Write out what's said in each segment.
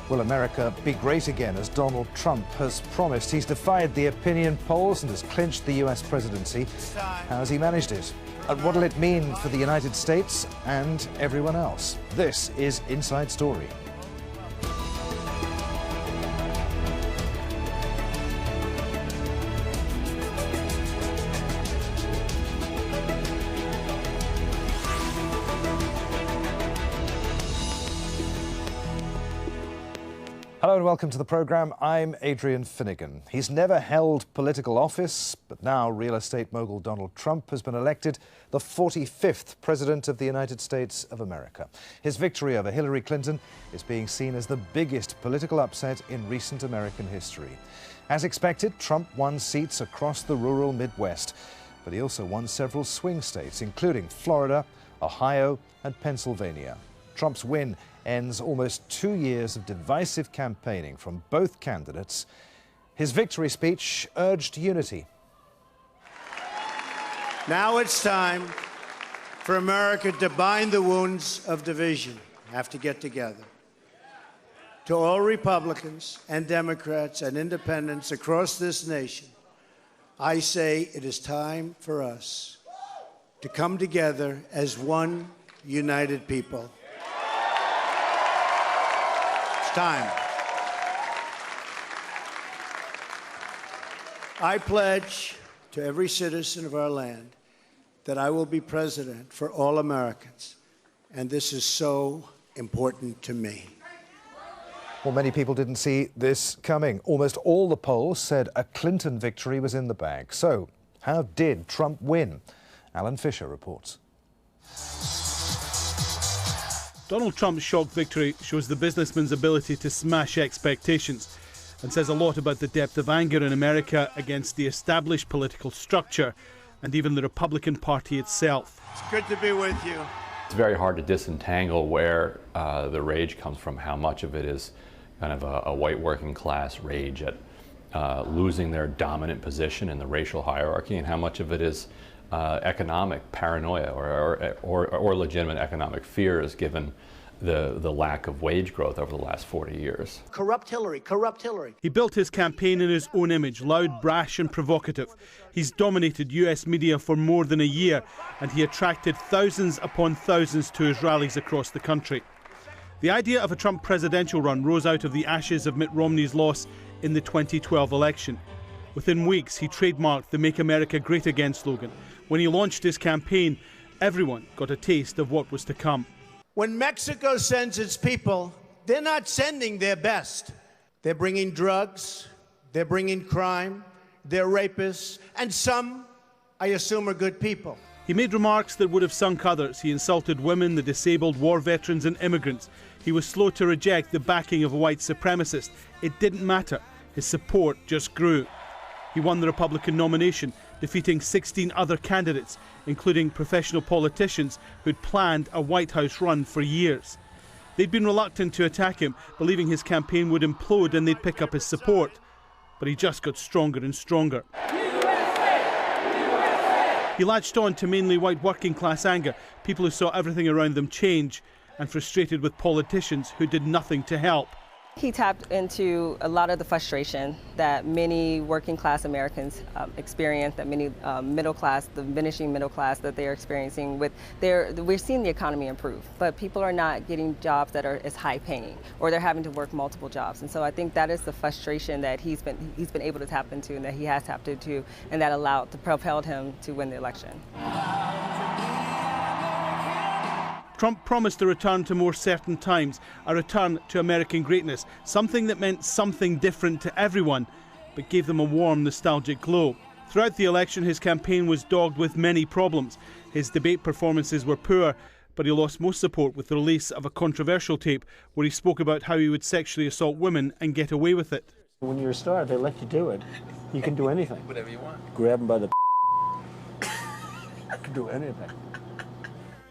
Will America be great again, as Donald Trump has promised? He's defied the opinion polls and has clinched the US presidency. How has he managed it? And what will it mean for the United States and everyone else? This is Inside Story. Hello and welcome to the programme. I'm Adrian Finnegan. He's never held political office, but now real estate mogul Donald Trump has been elected the 45th President of the United States of America. His victory over Hillary Clinton is being seen as the biggest political upset in recent American history. As expected, Trump won seats across the rural Midwest, but he also won several swing states, including Florida, Ohio and Pennsylvania. Trump's win ends almost 2 years of divisive campaigning from both candidates. His victory speech urged unity. Now it's time for America to bind the wounds of division. Have to get together. To all Republicans and Democrats and independents across this nation, I say it is time for us to come together as one united people. Time. I pledge to every citizen of our land that I will be president for all Americans, and this is so important to me. Well, many people didn't see this coming. Almost all the polls said a Clinton victory was in the bag. So, how did Trump win? Alan Fisher reports. Donald Trump's shock victory shows the businessman's ability to smash expectations and says a lot about the depth of anger in America against the established political structure and even the Republican Party itself. It's good to be with you. It's very hard to disentangle where the rage comes from, how much of it is kind of a white working class rage at losing their dominant position in the racial hierarchy, and how much of it is economic paranoia or legitimate economic fears given the lack of wage growth over the last 40 years. Corrupt Hillary, corrupt Hillary. He built his campaign in his own image, loud, brash and provocative. He's dominated US media for more than a year, and he attracted thousands upon thousands to his rallies across the country. The idea of a Trump presidential run rose out of the ashes of Mitt Romney's loss in the 2012 election. Within weeks, he trademarked the Make America Great Again slogan. When he launched his campaign, everyone got a taste of what was to come. When Mexico sends its people, they're not sending their best. They're bringing drugs, they're bringing crime, they're rapists, and some, I assume, are good people. He made remarks that would have sunk others. He insulted women, the disabled, war veterans and immigrants. He was slow to reject the backing of a white supremacist. It didn't matter. His support just grew. He won the Republican nomination, defeating 16 other candidates, including professional politicians who'd planned a White House run for years. They'd been reluctant to attack him, believing his campaign would implode and they'd pick up his support. But he just got stronger and stronger. He latched on to mainly white working class anger, people who saw everything around them change, and frustrated with politicians who did nothing to help. He tapped into a lot of the frustration that many working class Americans experience, that many middle class, the diminishing middle class that they're experiencing. We're seeing the economy improve, but people are not getting jobs that are as high paying, or they're having to work multiple jobs. And so I think that is the frustration that he's been able to tap into, and that he has tapped into, and that propelled him to win the election. Trump promised a return to more certain times, a return to American greatness, something that meant something different to everyone, but gave them a warm, nostalgic glow. Throughout the election, his campaign was dogged with many problems. His debate performances were poor, but he lost most support with the release of a controversial tape where he spoke about how he would sexually assault women and get away with it. When you're a star, they let you do it. You can do anything. Whatever you want. Grab them by the you can do anything.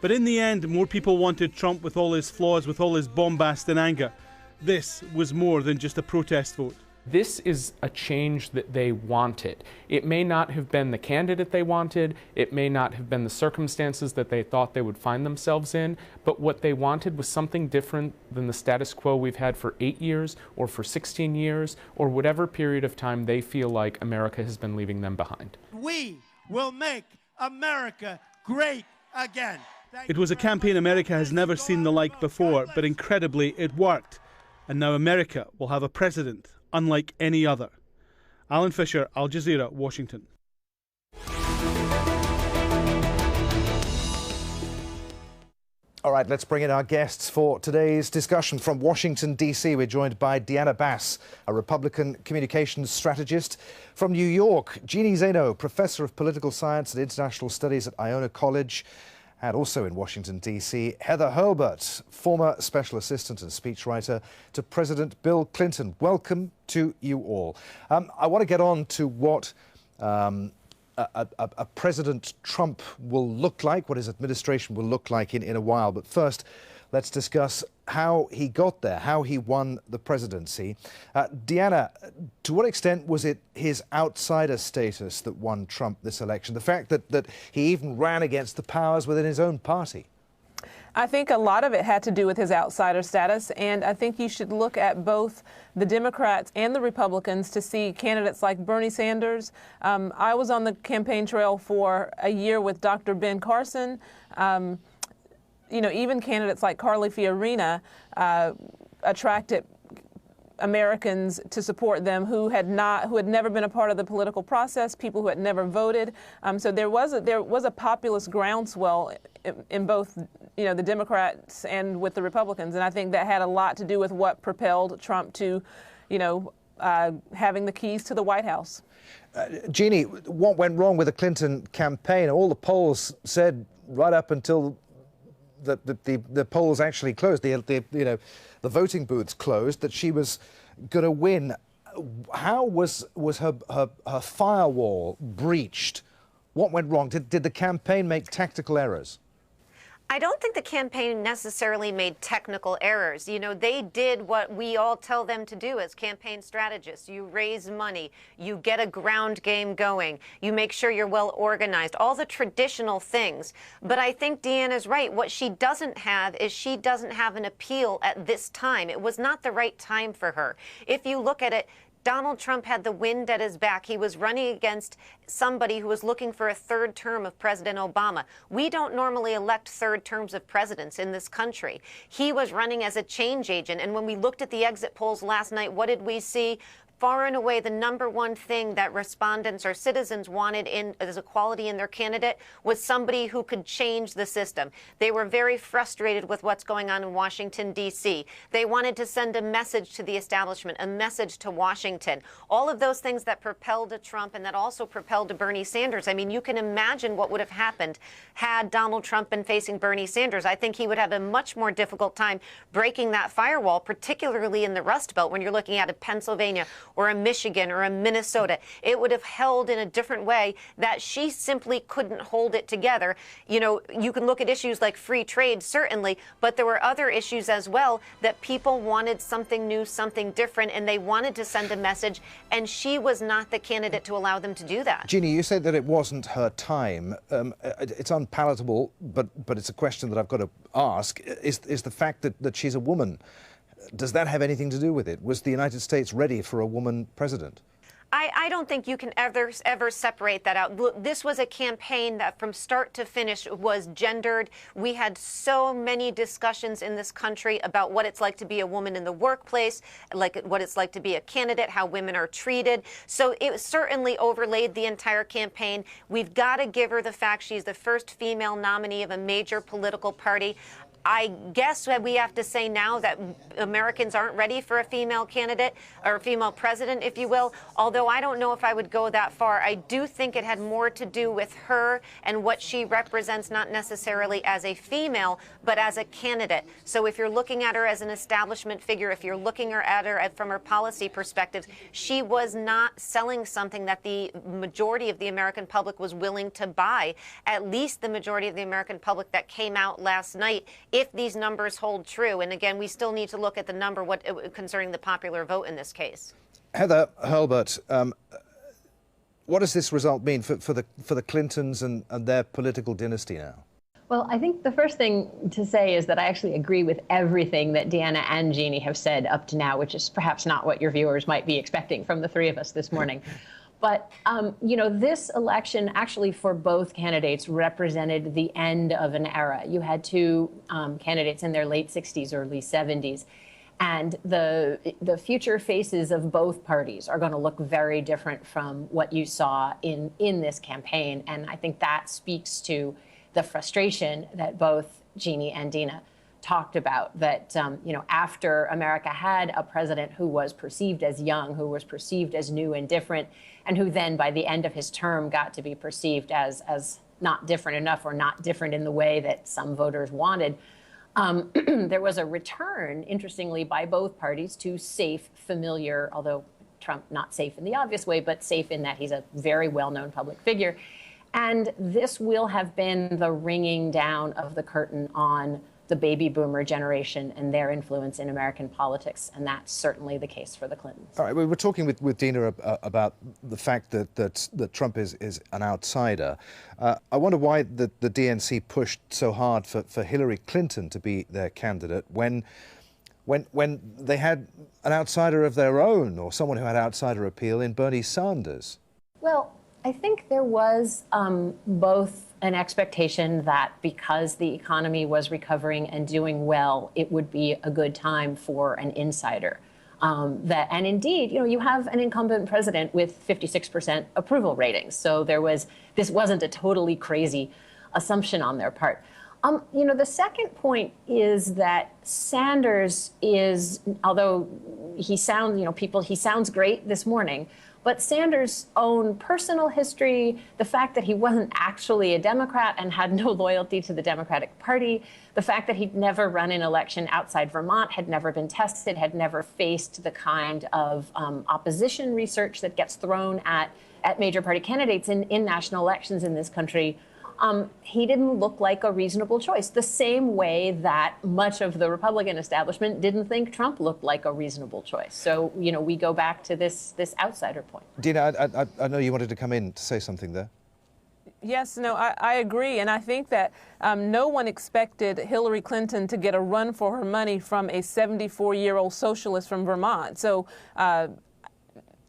But in the end, more people wanted Trump with all his flaws, with all his bombast and anger. This was more than just a protest vote. This is a change that they wanted. It may not have been the candidate they wanted, it may not have been the circumstances that they thought they would find themselves in, but what they wanted was something different than the status quo we've had for 8 years or for 16 years or whatever period of time they feel like America has been leaving them behind. We will make America great again. It was a campaign America has never seen the like before, but incredibly it worked. And now America will have a president unlike any other. Alan Fisher, Al Jazeera, Washington. All right, let's bring in our guests for today's discussion. From Washington, D.C., we're joined by Deanna Bass, a Republican communications strategist. From New York, Jeannie Zaino, professor of political science and international studies at Iona College. And also in Washington, D.C., Heather Hurlburt, former special assistant and speechwriter to President Bill Clinton. Welcome to you all. I want to get on to what a President Trump will look like, what his administration will look like in a while. But first, let's discuss how he got there, how he won the presidency. Deanna, to what extent was it his outsider status that won Trump this election? The fact that he even ran against the powers within his own party? I think a lot of it had to do with his outsider status, and I think you should look at both the Democrats and the Republicans to see candidates like Bernie Sanders. I was on the campaign trail for a year with Dr. Ben Carson. You know, even candidates like Carly Fiorina attracted Americans to support them who had never been a part of the political process, people who had never voted. So there was a populist groundswell in both, you know, the Democrats and with the Republicans, and I think that had a lot to do with what propelled Trump to, you know, having the keys to the White House. Jeannie, what went wrong with the Clinton campaign? All the polls said right up until the polls actually closed, the voting booths closed, that she was going to win. How was her firewall breached? What went wrong? Did the campaign make tactical errors? I don't think the campaign necessarily made technical errors. You know, they did what we all tell them to do as campaign strategists. You raise money, you get a ground game going, you make sure you're well organized, all the traditional things. But I think Deanna's right. What she doesn't have is she doesn't have an appeal at this time. It was not the right time for her. If you look at it, Donald Trump had the wind at his back. He was running against somebody who was looking for a third term of President Obama. We don't normally elect third terms of presidents in this country. He was running as a change agent. And when we looked at the exit polls last night, what did we see? Far and away, the number one thing that respondents or citizens wanted as a quality in their candidate was somebody who could change the system. They were very frustrated with what's going on in Washington, D.C. They wanted to send a message to the establishment, a message to Washington. All of those things that propelled to Trump and that also propelled to Bernie Sanders. I mean, you can imagine what would have happened had Donald Trump been facing Bernie Sanders. I think he would have a much more difficult time breaking that firewall, particularly in the Rust Belt when you're looking at a Pennsylvania or a Michigan or a Minnesota. It would have held in a different way that she simply couldn't hold it together. You know, you can look at issues like free trade, certainly, but there were other issues as well that people wanted something new, something different, and they wanted to send a message, and she was not the candidate to allow them to do that. Jeannie, you said that it wasn't her time. It's unpalatable, but it's a question that I've got to ask. Is the fact that she's a woman, does that have anything to do with it? Was the United States ready for a woman president? I don't think you can ever separate that out. Look, this was a campaign that from start to finish was gendered. We had so many discussions in this country about what it's like to be a woman in the workplace, like what it's like to be a candidate, how women are treated. So it certainly overlaid the entire campaign. We've got to give her the fact she's the first female nominee of a major political party. I guess we have to say now that Americans aren't ready for a female candidate or a female president, if you will, although I don't know if I would go that far. I do think it had more to do with her and what she represents, not necessarily as a female, but as a candidate. So if you're looking at her as an establishment figure, if you're looking at her from her policy perspective, she was not selling something that the majority of the American public was willing to buy, at least the majority of the American public that came out last night, if these numbers hold true. And again, we still need to look at the number concerning the popular vote in this case. Heather Hurlbert, what does this result mean for the Clintons and their political dynasty now? Well, I think the first thing to say is that I actually agree with everything that Deanna and Jeannie have said up to now, which is perhaps not what your viewers might be expecting from the three of us this morning. But, you know, this election actually for both candidates represented the end of an era. You had two candidates in their late 60s, early 70s. And the future faces of both parties are going to look very different from what you saw in this campaign. And I think that speaks to the frustration that both Jeannie and Dina talked about, that, you know, after America had a president who was perceived as young, who was perceived as new and different, and who then by the end of his term got to be perceived as not different enough or not different in the way that some voters wanted, there was a return, interestingly, by both parties to safe, familiar, although Trump not safe in the obvious way, but safe in that he's a very well-known public figure. And this will have been the ringing down of the curtain on the baby boomer generation and their influence in American politics. And that's certainly the case for the Clintons. All right, we were talking with Dina about the fact that Trump is an outsider. I wonder why the DNC pushed so hard for Hillary Clinton to be their candidate when they had an outsider of their own, or someone who had outsider appeal, in Bernie Sanders. Well, I think there was both an expectation that because the economy was recovering and doing well, it would be a good time for an insider. And indeed, you know, you have an incumbent president with 56% approval ratings. So this wasn't a totally crazy assumption on their part. You know, the second point is that Sanders is, although he sounds, you know, he sounds great this morning, but Sanders' own personal history, the fact that he wasn't actually a Democrat and had no loyalty to the Democratic Party, the fact that he'd never run an election outside Vermont, had never been tested, had never faced the kind of opposition research that gets thrown at major party candidates in national elections in this country, he didn't look like a reasonable choice, the same way that much of the Republican establishment didn't think Trump looked like a reasonable choice. So, you know, we go back to this outsider point. Dina, I know you wanted to come in to say something there. Yes, no, I agree. And I think that no one expected Hillary Clinton to get a run for her money from a 74-year-old socialist from Vermont. So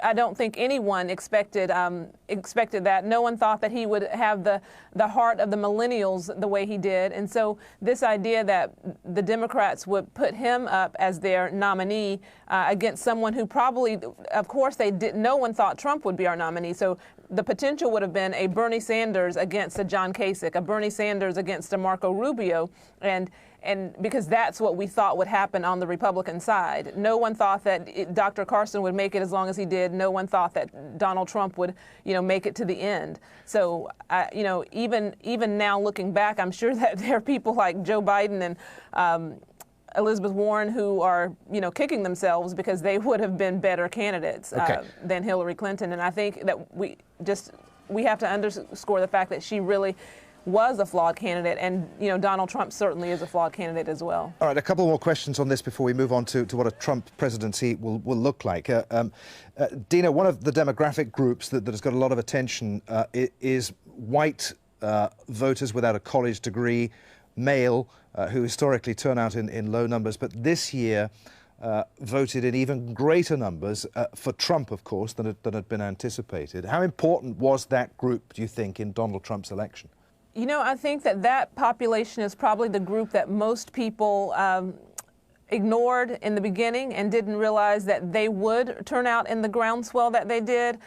I don't think anyone expected that. No one thought that he would have the heart of the millennials the way he did. And so this idea that the Democrats would put him up as their nominee against someone who probably, of course, no one thought Trump would be our nominee. So the potential would have been a Bernie Sanders against a John Kasich, a Bernie Sanders against a Marco Rubio, and because that's what we thought would happen on the Republican side. No one thought that Dr. Carson would make it as long as he did. No one thought that Donald Trump would, you know, make it to the end. So, you know, even now looking back, I'm sure that there are people like Joe Biden and Elizabeth Warren who are, you know, kicking themselves because they would have been better candidates than Hillary Clinton. And I think that we have to underscore the fact that she really was a flawed candidate, and, you know, Donald Trump certainly is a flawed candidate as well. All right, a couple more questions on this before we move on to what a Trump presidency will look like. Dina, one of the demographic groups that has got a lot of attention is white voters without a college degree, male, who historically turn out in low numbers, but this year voted in even greater numbers for Trump, of course, than had been anticipated. How important was that group, do you think, in Donald Trump's election? You know, I think that population is probably the group that most people ignored in the beginning and didn't realize that they would turn out in the groundswell that they did.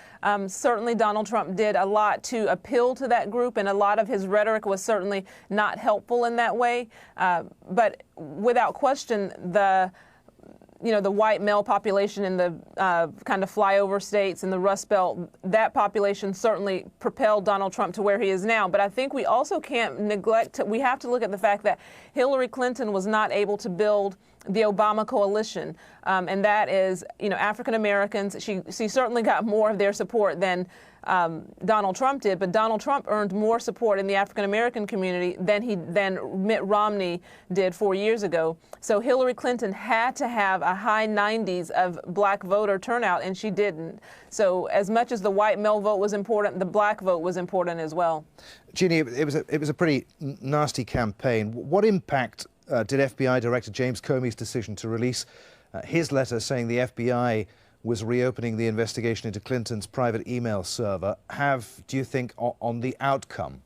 Certainly Donald Trump did a lot to appeal to that group, and a lot of his rhetoric was certainly not helpful in that way. But without question, the white male population in the kind of flyover states and the Rust Belt, that population certainly propelled Donald Trump to where he is now. But I think we also can't neglect, we have to look at the fact that Hillary Clinton was not able to build the Obama coalition, and that is, African Americans. She certainly got more of their support than Donald Trump did, but Donald Trump earned more support in the African American community than Mitt Romney did 4 years ago. So Hillary Clinton had to have a high 90s of black voter turnout, and she didn't. So as much as the white male vote was important, the black vote was important as well. Jeannie, it was a pretty nasty campaign. What impact did FBI Director James Comey's decision to release his letter saying the FBI was reopening the investigation into Clinton's private email server have, do you think, on the outcome?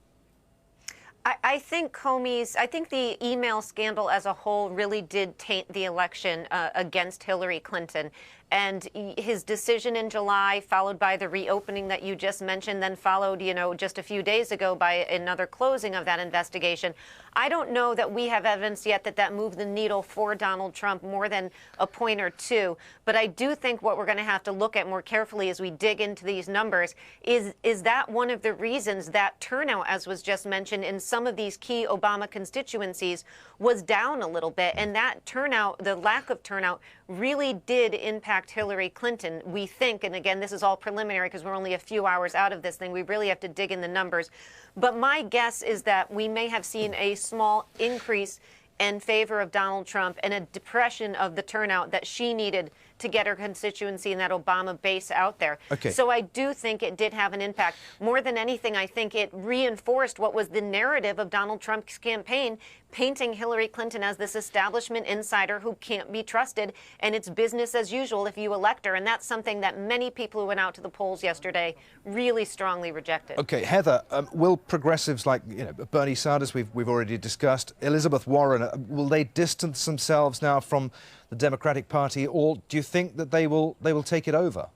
I think the email scandal as a whole really did taint the election against Hillary Clinton. And his decision in July, followed by the reopening that you just mentioned, then followed, just a few days ago by another closing of that investigation. I don't know that we have evidence yet that moved the needle for Donald Trump more than a point or two. But I do think what we're going to have to look at more carefully as we dig into these numbers is that one of the reasons that turnout, as was just mentioned, in some of these key Obama constituencies was down a little bit. And that turnout, the lack of turnout, really did impact Hillary Clinton, we think. And again, this is all preliminary because we're only a few hours out of this thing. We really have to dig in the numbers. But my guess is that we may have seen a small increase in favor of Donald Trump and a depression of the turnout that she needed to get her constituency and that Obama base out there. Okay. So I do think it did have an impact. More than anything, I think it reinforced what was the narrative of Donald Trump's campaign, painting Hillary Clinton as this establishment insider who can't be trusted, and it's business as usual if you elect her. And that's something that many people who went out to the polls yesterday really strongly rejected. Okay, Heather, will progressives like Bernie Sanders, we've already discussed, Elizabeth Warren, will they distance themselves now from the Democratic Party, or do you think that they will take it over?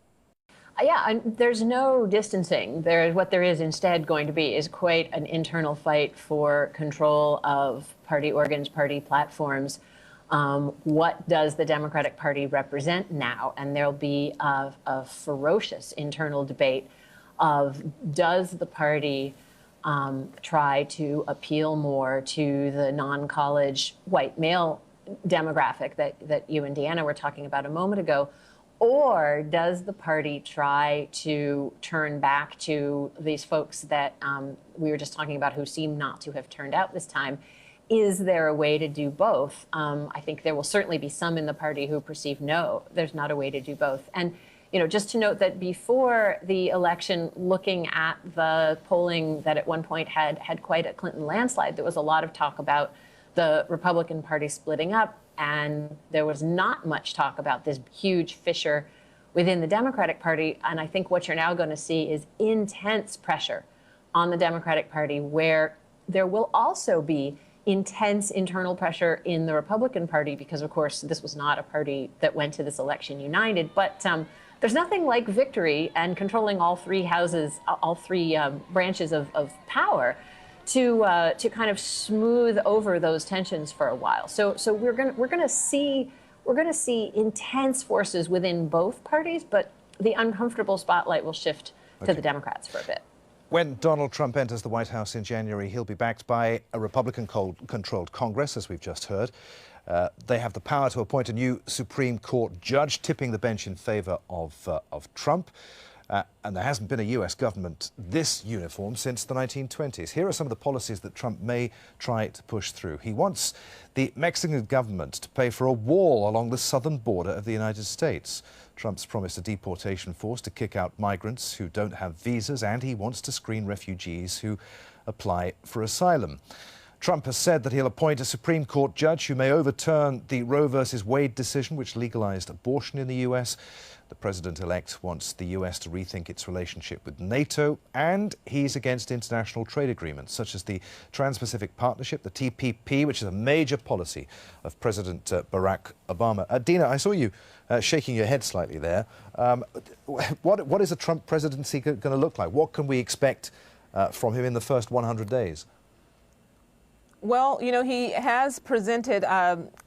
Yeah, there's no distancing. What there is instead going to be is quite an internal fight for control of party organs, party platforms. What does the Democratic Party represent now? And there'll be a ferocious internal debate of, does the party try to appeal more to the non-college white male demographic that you and Deanna were talking about a moment ago? Or does the party try to turn back to these folks that we were just talking about who seem not to have turned out this time? Is there a way to do both? I think there will certainly be some in the party who perceive, no, there's not a way to do both. And just to note that before the election, looking at the polling that at one point had quite a Clinton landslide, there was a lot of talk about the Republican Party splitting up, and there was not much talk about this huge fissure within the Democratic Party. And I think what you're now going to see is intense pressure on the Democratic Party, where there will also be intense internal pressure in the Republican Party, because, of course, this was not a party that went to this election united. But there's nothing like victory and controlling all three houses, all three branches of power, to kind of smooth over those tensions for a while. So we're gonna see intense forces within both parties, but the uncomfortable spotlight will shift to the Democrats for a bit. When Donald Trump enters the White House in January, he'll be backed by a Republican-controlled Congress, as we've just heard. They have the power to appoint a new Supreme Court judge, tipping the bench in favor of Trump. And there hasn't been a U.S. government this uniform since the 1920s. Here are some of the policies that Trump may try to push through. He wants the Mexican government to pay for a wall along the southern border of the United States. Trump's promised a deportation force to kick out migrants who don't have visas, and he wants to screen refugees who apply for asylum. Trump has said that he'll appoint a Supreme Court judge who may overturn the Roe versus Wade decision, which legalized abortion in the U.S. The president-elect wants the U.S. to rethink its relationship with NATO, and he's against international trade agreements, such as the Trans-Pacific Partnership, the TPP, which is a major policy of President Barack Obama. Dina, I saw you shaking your head slightly there. What is a Trump presidency going to look like? What can we expect from him in the first 100 days? Well, he has presented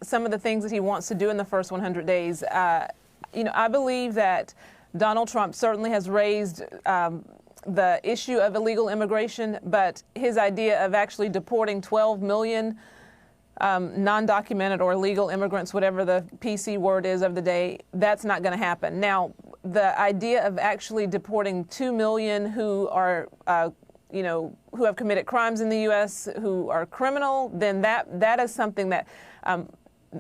some of the things that he wants to do in the first 100 days. I believe that Donald Trump certainly has raised the issue of illegal immigration, but his idea of actually deporting 12 million non-documented or illegal immigrants, whatever the PC word is of the day, that's not going to happen. Now, the idea of actually deporting 2 million who are, who have committed crimes in the U.S., who are criminal, then that is something that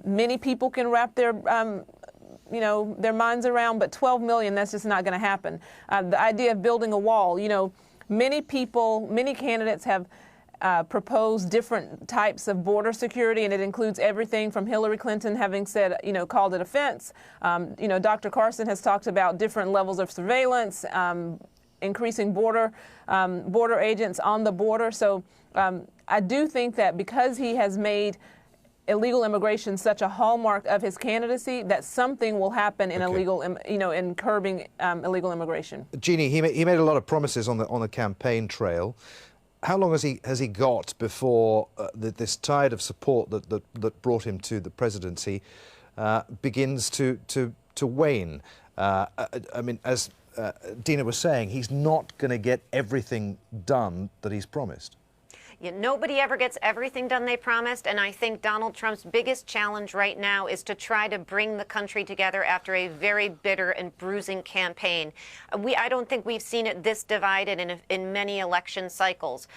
many people can wrap their their minds around, but 12 million, that's just not going to happen. The idea of building a wall, many candidates have proposed different types of border security, and it includes everything from Hillary Clinton having said, called it a fence. Dr. Carson has talked about different levels of surveillance, increasing border agents on the border. So I do think that because he has made illegal immigration such a hallmark of his candidacy, that something will happen in in curbing illegal immigration. Jeannie, he made a lot of promises on the campaign trail. How long has he got before this tide of support that brought him to the presidency begins to wane? I mean, as Dina was saying, he's not going to get everything done that he's promised. Nobody ever gets everything done they promised, and I think Donald Trump's biggest challenge right now is to try to bring the country together after a very bitter and bruising campaign. I don't think we've seen it this divided in many election cycles.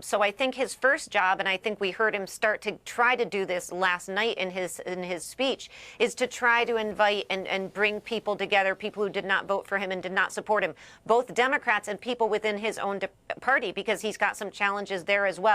So I think his first job, and I think we heard him start to try to do this last night in his speech, is to try to invite and bring people together, people who did not vote for him and did not support him, both Democrats and people within his own party, because he's got some challenges there as well.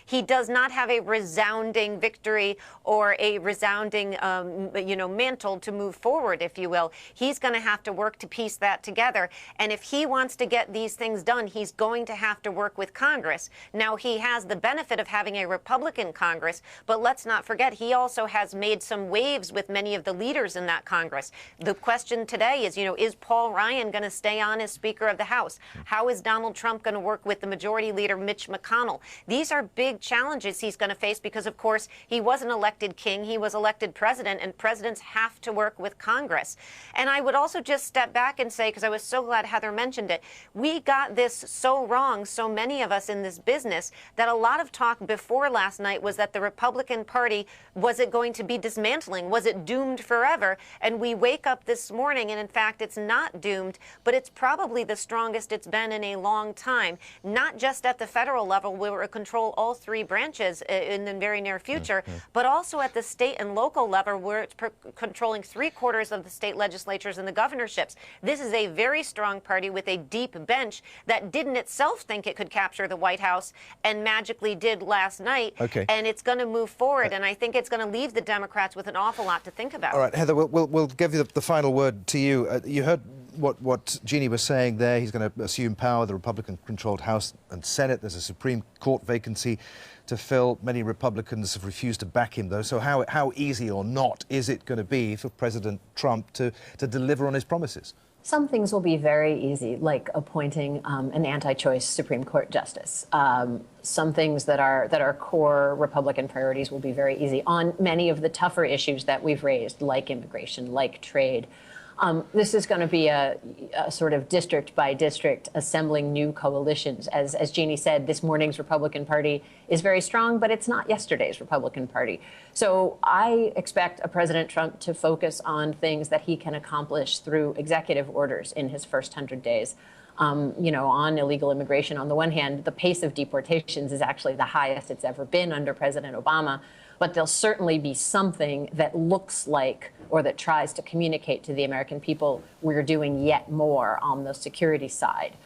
He does not have a resounding victory or a resounding, mantle to move forward, if you will. He's going to have to work to piece that together. And if he wants to get these things done, he's going to have to work with Congress. Now, he has the benefit of having a Republican Congress, but let's not forget, he also has made some waves with many of the leaders in that Congress. The question today is Paul Ryan going to stay on as Speaker of the House? How is Donald Trump going to work with the Majority Leader, Mitch McConnell? These are big challenges he's going to face because, of course, he wasn't elected king. He was elected president, and presidents have to work with Congress. And I would also just step back and say, because I was so glad Heather mentioned it, we got this so wrong, so many of us in this business, that a lot of talk before last night was that the Republican Party, was it going to be dismantling? Was it doomed forever? And we wake up this morning, and in fact, it's not doomed, but it's probably the strongest it's been in a long time, not just at the federal level, where we're control all three branches in the very near future, but also at the state and local level, where it's controlling 3/4 of the state legislatures and the governorships. This is a very strong party with a deep bench that didn't itself think it could capture the White House and magically did last night. And it's going to move forward, and I think it's going to leave the Democrats with an awful lot to think about. All right, Heather, we'll give you the final word to you. You heard what Jeannie was saying there. He's going to assume power, the Republican-controlled House and Senate. There's a Supreme Court vacancy to fill. Many Republicans have refused to back him, though. So how easy or not is it going to be for President Trump to deliver on his promises? Some things will be very easy, like appointing an anti-choice Supreme Court justice. Some things that are core Republican priorities will be very easy. On many of the tougher issues that we've raised, like immigration, like trade, this is going to be a sort of district by district assembling new coalitions. As Jeannie said, this morning's Republican Party is very strong, but it's not yesterday's Republican Party. So I expect President Trump to focus on things that he can accomplish through executive orders in his first 100 days. On illegal immigration, on the one hand, the pace of deportations is actually the highest it's ever been under President Obama. But there'll certainly be something that looks like, or that tries to communicate to the American people, we're doing yet more on the security side.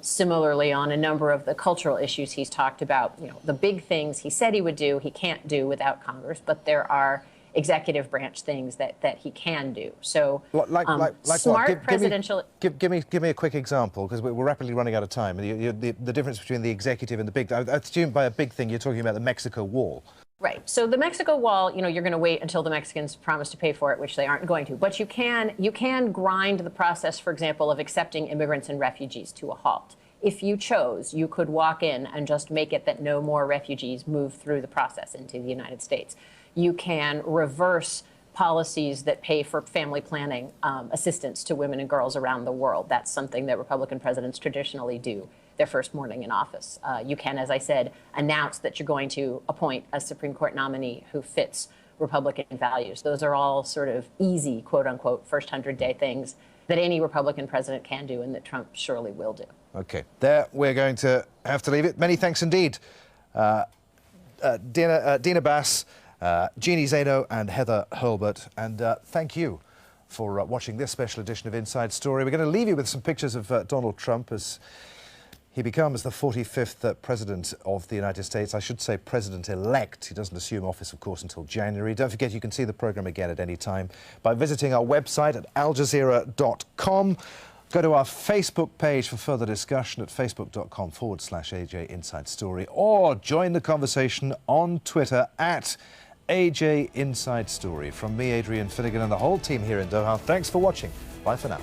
Similarly, on a number of the cultural issues he's talked about, the big things he said he would do, he can't do without Congress, but there are executive branch things that he can do. So, like smart what? presidential. Give me a quick example, because we're rapidly running out of time. The difference between the executive and the big. I assume by a big thing you're talking about the Mexico wall. Right. So the Mexico wall, you're going to wait until the Mexicans promise to pay for it, which they aren't going to. But you can grind the process, for example, of accepting immigrants and refugees to a halt. If you chose, you could walk in and just make it that no more refugees move through the process into the United States. You can reverse policies that pay for family planning assistance to women and girls around the world. That's something that Republican presidents traditionally do. their first morning in office. You can, as I said, announce that you're going to appoint a Supreme Court nominee who fits Republican values. Those are all sort of easy, quote unquote, first 100-day things that any Republican president can do and that Trump surely will do. OK, there we're going to have to leave it. Many thanks indeed. Dina Bass, Jeannie Zaino and Heather Hurlbert. And thank you for watching this special edition of Inside Story. We're going to leave you with some pictures of Donald Trump as he becomes the 45th President of the United States. I should say President-elect. He doesn't assume office, of course, until January. Don't forget you can see the programme again at any time by visiting our website at aljazeera.com. Go to our Facebook page for further discussion at facebook.com/AJ Inside Story, or join the conversation on Twitter at AJ Inside Story. From me, Adrian Finnegan, and the whole team here in Doha, thanks for watching. Bye for now.